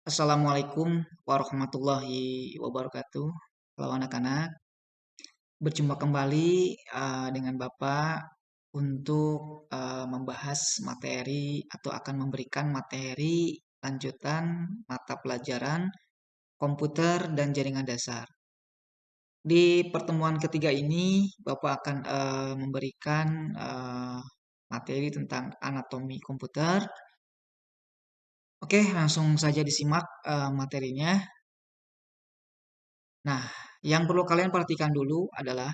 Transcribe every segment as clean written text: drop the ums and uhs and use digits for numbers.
Assalamualaikum warahmatullahi wabarakatuh. Halo anak-anak, berjumpa kembali dengan Bapak untuk membahas materi atau akan memberikan materi lanjutan mata pelajaran komputer dan jaringan dasar. Di pertemuan ketiga ini, Bapak akan memberikan materi tentang anatomi komputer. Oke, langsung saja disimak materinya. Nah, yang perlu kalian perhatikan dulu adalah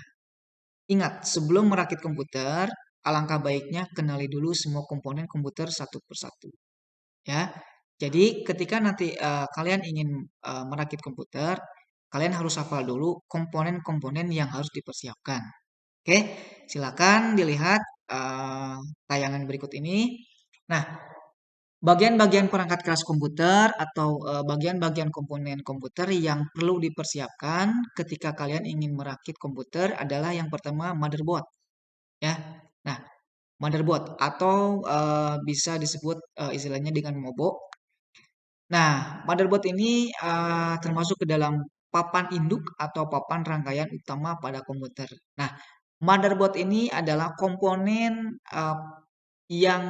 ingat, sebelum merakit komputer, alangkah baiknya kenali dulu semua komponen komputer satu persatu, ya. Jadi, ketika nanti kalian ingin merakit komputer, kalian harus hafal dulu komponen-komponen yang harus dipersiapkan. Oke, silakan dilihat tayangan berikut ini. Nah, bagian-bagian perangkat keras komputer atau bagian-bagian komponen komputer yang perlu dipersiapkan ketika kalian ingin merakit komputer adalah yang pertama motherboard, ya. Nah, motherboard atau bisa disebut istilahnya dengan MOBO. Nah, motherboard ini termasuk ke dalam papan induk atau papan rangkaian utama pada komputer. Nah, motherboard ini adalah komponen yang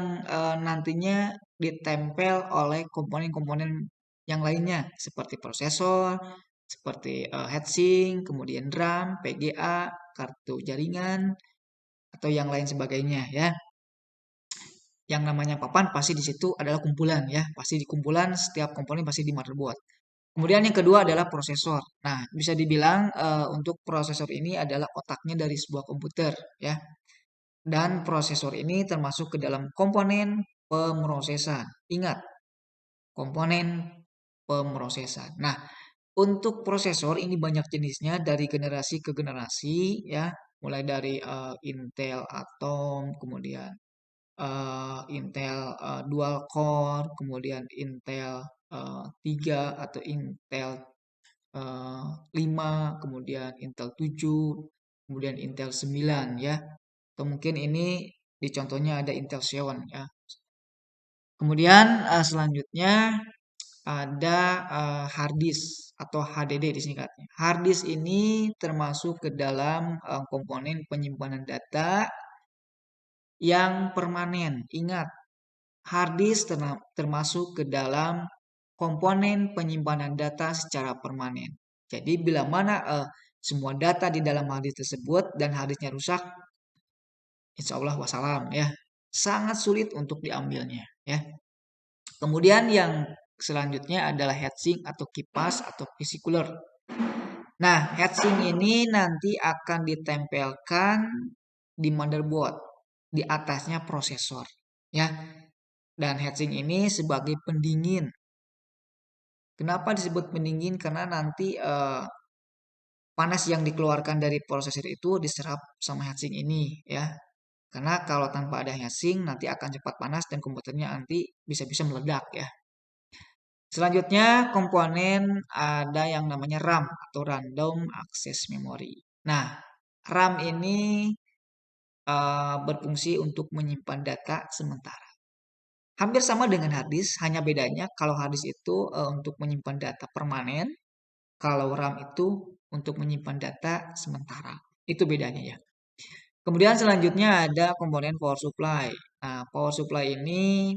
nantinya ditempel oleh komponen-komponen yang lainnya seperti prosesor, seperti heatsink, kemudian RAM, PGA, kartu jaringan, atau yang lain sebagainya ya. Yang namanya papan pasti di situ adalah kumpulan ya, pasti di kumpulan setiap komponen pasti di motherboard. Kemudian yang kedua adalah prosesor. Nah, bisa dibilang untuk prosesor ini adalah otaknya dari sebuah komputer ya. Dan prosesor ini termasuk ke dalam komponen pemrosesan. Ingat, komponen pemrosesan. Nah, untuk prosesor ini banyak jenisnya dari generasi ke generasi ya, mulai dari Intel Atom, kemudian Intel Dual Core, kemudian Intel 3 atau Intel 5, kemudian Intel 7, kemudian Intel 9 ya. Atau mungkin ini di contohnya ada Intel 7 ya. Kemudian selanjutnya ada hard disk atau HDD disingkatnya. Hard disk ini termasuk ke dalam komponen penyimpanan data yang permanen. Ingat, hard disk termasuk ke dalam komponen penyimpanan data secara permanen. Jadi bila mana semua data di dalam hard disk tersebut dan hard disknya rusak, insya Allah wassalam ya. Sangat sulit untuk diambilnya ya. Kemudian yang selanjutnya adalah heatsink atau kipas atau PC cooler. Nah, heatsink ini nanti akan ditempelkan di motherboard, di atasnya prosesor ya. Dan heatsink ini sebagai pendingin. Kenapa disebut pendingin? Karena nanti panas yang dikeluarkan dari prosesor itu diserap sama heatsink ini ya. Karena kalau tanpa ada heatsink nanti akan cepat panas dan komputernya nanti bisa-bisa meledak ya. Selanjutnya komponen ada yang namanya RAM atau Random Access Memory. Nah, RAM ini berfungsi untuk menyimpan data sementara. Hampir sama dengan hard disk, hanya bedanya kalau hard disk itu untuk menyimpan data permanen, kalau RAM itu untuk menyimpan data sementara. Itu bedanya ya. Kemudian selanjutnya ada komponen power supply. Nah, power supply ini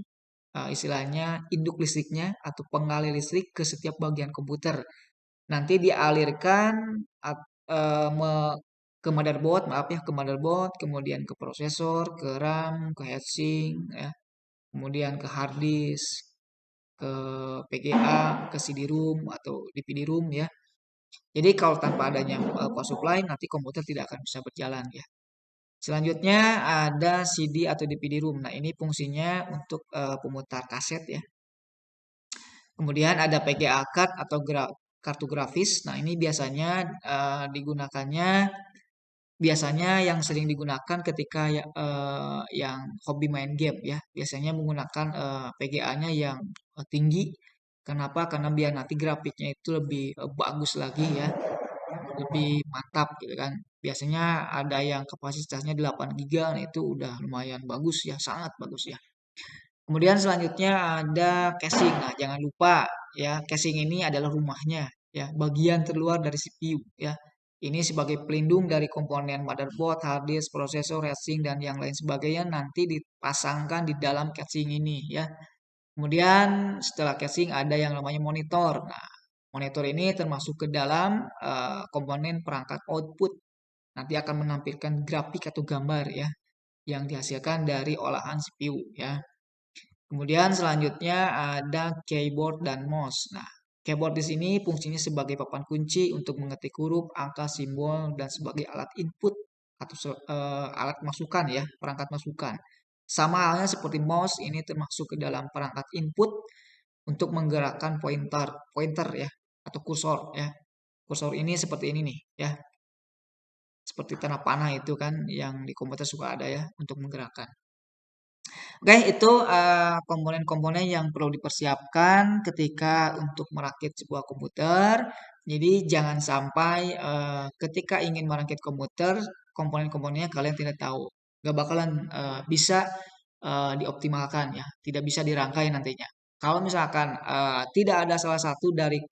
istilahnya induk listriknya atau pengalir listrik ke setiap bagian komputer. Nanti dialirkan ke motherboard, maaf ya, ke motherboard, kemudian ke prosesor, ke RAM, ke heatsink, ya, kemudian ke hard disk, ke PGA, ke CD-ROM atau DVD-ROM ya. Jadi kalau tanpa adanya power supply nanti komputer tidak akan bisa berjalan ya. Selanjutnya ada CD atau DVD-ROM. Nah, ini fungsinya untuk pemutar kaset ya. Kemudian ada PGA card atau kartu grafis. Nah, ini biasanya digunakannya yang sering digunakan ketika yang hobi main game ya. Biasanya menggunakan PGA-nya yang tinggi. Kenapa? Karena biar nanti grafiknya itu lebih bagus lagi ya. Lebih mantap gitu kan. Biasanya ada yang kapasitasnya 8 GB, nah itu udah lumayan bagus ya, sangat bagus ya. Kemudian selanjutnya ada casing. Nah, jangan lupa ya, casing ini adalah rumahnya ya, bagian terluar dari CPU ya. Ini sebagai pelindung dari komponen motherboard, hard disk, prosesor, heatsink dan yang lain sebagainya nanti dipasangkan di dalam casing ini ya. Kemudian setelah casing ada yang namanya monitor. Nah, monitor ini termasuk ke dalam komponen perangkat output. Nanti akan menampilkan grafik atau gambar ya yang dihasilkan dari olahan CPU ya. Kemudian selanjutnya ada keyboard dan mouse. Nah, keyboard di sini fungsinya sebagai papan kunci untuk mengetik huruf, angka, simbol, dan sebagai alat input atau alat masukan ya, perangkat masukan. Sama halnya seperti mouse ini termasuk ke dalam perangkat input untuk menggerakkan pointer ya, atau kursor ya. Kursor ini seperti ini nih ya, seperti tanda panah itu kan yang di komputer suka ada ya untuk menggerakkan. Oke, itu komponen-komponen yang perlu dipersiapkan ketika untuk merakit sebuah komputer. Jadi jangan sampai ketika ingin merakit komputer, komponen-komponennya kalian tidak tahu. Gak bakalan bisa dioptimalkan ya, tidak bisa dirangkai nantinya. Kalau misalkan tidak ada salah satu dari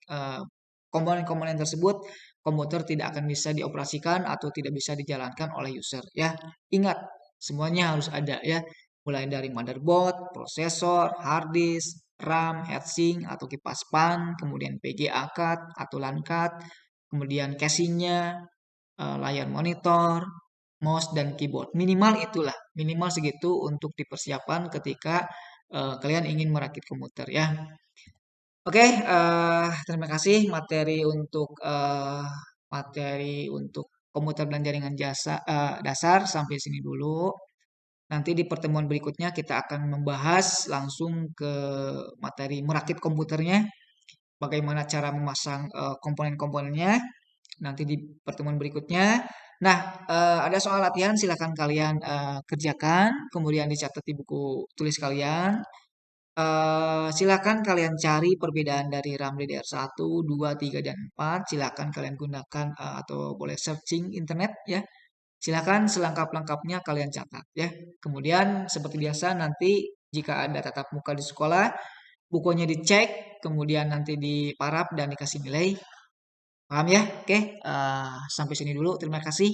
komponen-komponen tersebut, komputer tidak akan bisa dioperasikan atau tidak bisa dijalankan oleh user ya. Ingat, semuanya harus ada ya, mulai dari motherboard, prosesor, hard disk, RAM, heatsink atau kipas pan, kemudian PGA card atau LAN card, kemudian casingnya, layar monitor, mouse dan keyboard. Minimal itulah, minimal segitu untuk dipersiapkan ketika kalian ingin merakit komputer ya. Oke, terima kasih materi untuk komputer dan jaringan dasar sampai sini dulu. Nanti di pertemuan berikutnya kita akan membahas langsung ke materi merakit komputernya, bagaimana cara memasang komponen-komponennya. Nanti di pertemuan berikutnya. Nah, ada soal latihan silakan kalian kerjakan, kemudian dicatat di buku tulis kalian. Silakan kalian cari perbedaan dari RAM DDR1, 2, 3, dan 4. Silakan kalian gunakan atau boleh searching internet ya. Silakan selengkap-lengkapnya kalian catat ya. Kemudian seperti biasa nanti jika ada tatap muka di sekolah, bukunya dicek, kemudian nanti diparap dan dikasih nilai. Paham ya? Oke, sampai sini dulu. Terima kasih.